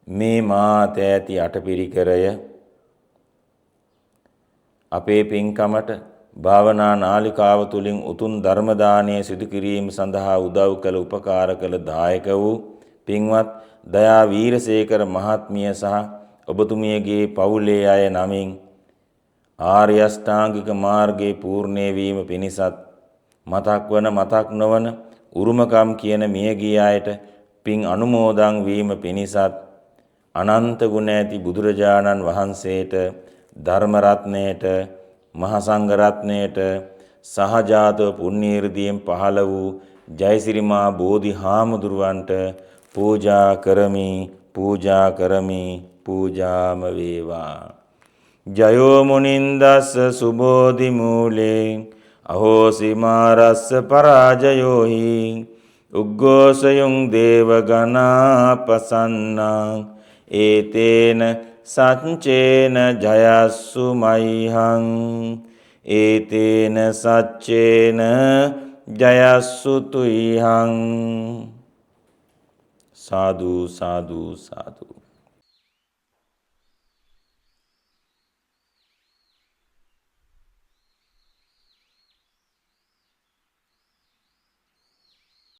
මේ මාත ඇති අටපිරිකරය අපේ පින්කමට භාවනා නාලිකාව තුලින් උතුම් ධර්ම දානය සිදු කිරීම සඳහා උදව් කළ උපකාර කළ දායක වූ පින්වත් දයා වීරසේකර මහත්මිය සහ ඔබතුමියගේ පවුලේ අය නමින් ආර්ය අෂ්ටාංගික මාර්ගයේ පූර්ණේ වීම පිණිසත් මතක් වන මතක් නොවන උරුමකම් කියන මියගිය අයට පින් අනුමෝදන් වීම පිණිසත් අනන්ත ගුණ ඇති බුදුරජාණන් වහන්සේට ධර්ම රත්නයට මහා සංඝ රත්නයට සහජාතව පුණ්‍ය irdiyen පහළ වූ ජයසිරිමා බෝධි හාමුදුරුවන්ට පූජා කරමි පූජාම වේවා. ජයෝ මුනින්දස්ස සුබෝධි මූලේ අහෝසි මාරස්ස පරාජයෝහි උග්ගෝසයුං දේවගනා පසන්නා ඒතේන සච්චේන ජයස්සු මයිහං ඒතේන සච්චේන ජයස්සු තුයිහං. සාදු සාදු සාදු.